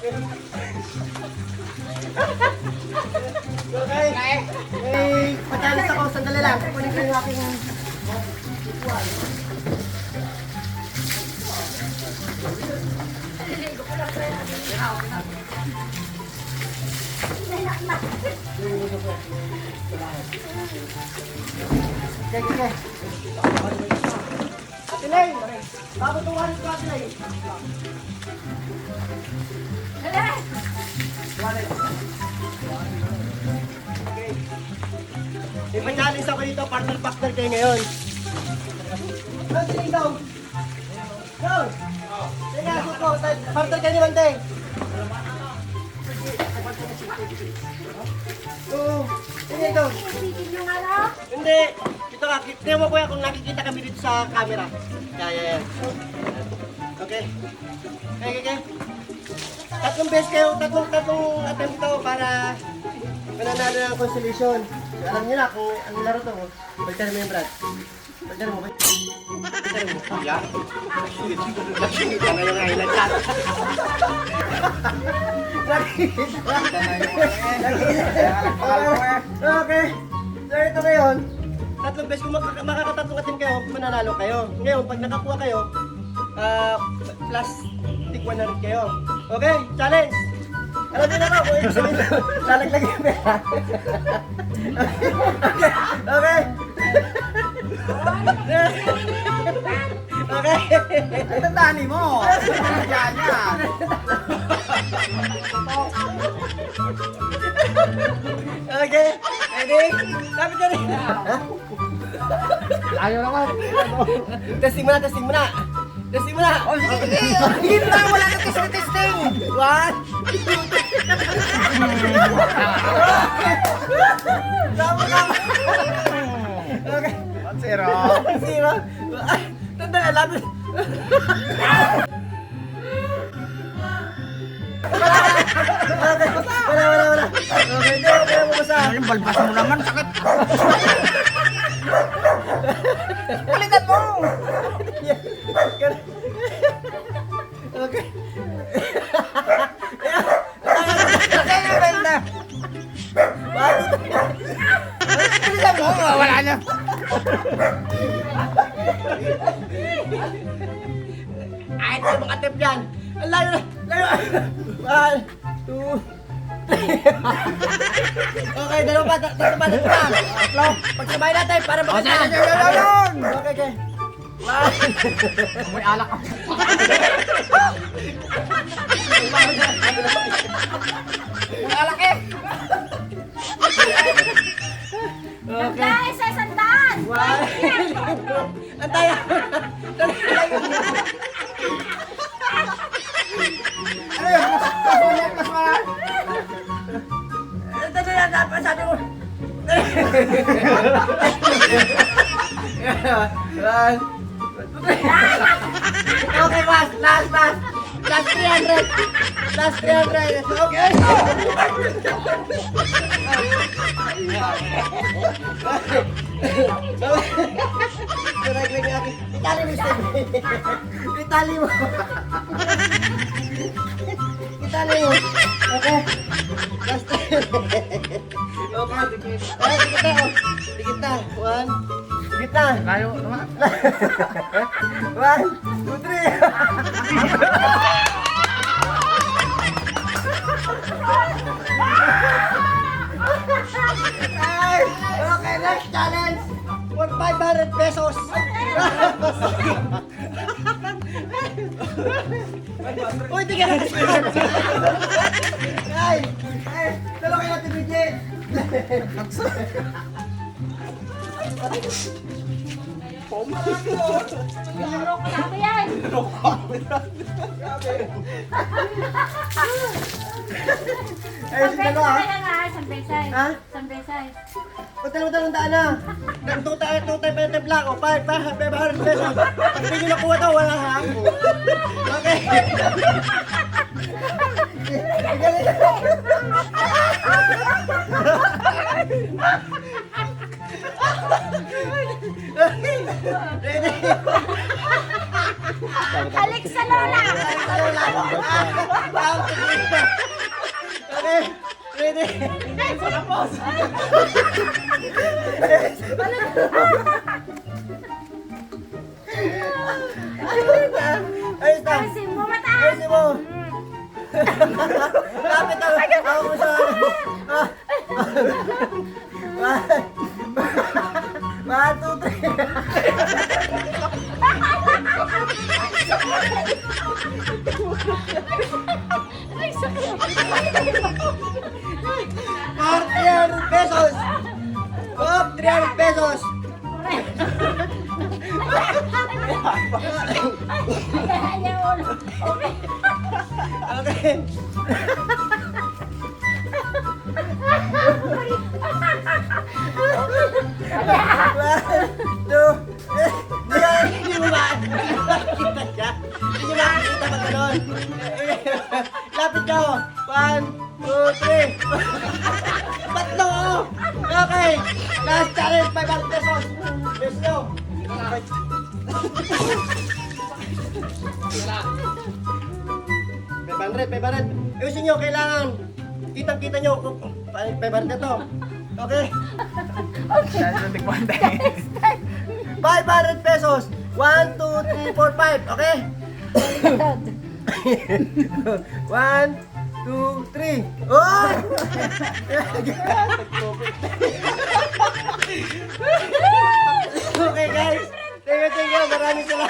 Okay. Patalis ako, sandali lang. Kunin ko yung aking ikuan. Okay. Atilay! Babutuwanin ko, Atilay! Okay. Ipa-challenge ako dito, partner kayo ngayon. Go, Tiling, go! Go! Teka, suko, partner kayo ni Mante. Tiling, go! Hindi! Dito ka, tingnan mo kuya kung nakikita kami dito sa camera. Yeah. Okay. Tatlong beses kayo, tatlong attempt to para mananalo ng consolation. So, alam niyo na kung ang laro to. Pagtara mo yung Brad. Pagtara mo ba? Pagtara mo. Yeah. Nakikita na yung island chat. Okay. So ito ngayon, tatlong beses kung makakatatlong attempt kayo, mananalo kayo. Ngayon, pag nakakuha kayo, plus tig 100 kayo. Okay, challenge! Alam niyo na ako kung ibig sabihin ko, lalaglag yung pera. Okay. Okay. Ay, tandaan mo. Yan. Okay. Ready? Lapit ka rin. Ayaw naman. Testing mo na. Testing mo na. Oh, sige. Hindi na, wala na testing. One. Tama. Okay. 0. Ay, tanda, lapit. Wala. Okay, hindi ako mabasa. Yung balbas mo naman, sakit. Ulitan mo. Okay. Kaya benda. Ulitan mo, wala na. Ay, ito yung mga tip yan. Ang layo. 1, 2, 3. Okay, dalawa pa. Tatlo. Pagsabay natin para makasama. Okay. May alak ka. May alak eh. Okay. Guys, ay sandaan! One. Antaya. Ano yun? Mas wala. Ito na dapat sabi ko. Okay, last. Last 300. Okay. Itali mo. Okay. Last 300. Okay. Dikit na. 1. Dikit na. Layo naman. 1, 2, 3. Ay, okay, next challenge for 500 pesos. Uy, di ka na. Ay, dalawa kayo natin, Bridget. Laro ko lang yan! Ay, si dalawa. Sampesay. Ha? Sampesay. Daan na. Tutay pa yung lang. O, 500 pesos. Pag hindi nyo nakuha daw, wala ha. Okay. Halik sa Okay, ready? Ayos na. Ayusin mo, mataas. Ayusin mo. Lapit ang ako mo sa... One, two, three. For 300 pesos! Oh, 300 pesos! Okay. One, two, hindi mo makikita siya. Hindi mo makikita pag ganon. Lapit ka oh. 1, 2, 3. Tatlo oh. Okay. Last challenge, 500 pesos. Yes, no. 500. Ayusin nyo, kailangan. Kitang-kita nyo. 500 na to. Okay? 500 pesos. 1, 2, 3, 4, 5. Okay? 1, 2, 3. Oh! Okay guys. Thank you. Maraming salamat.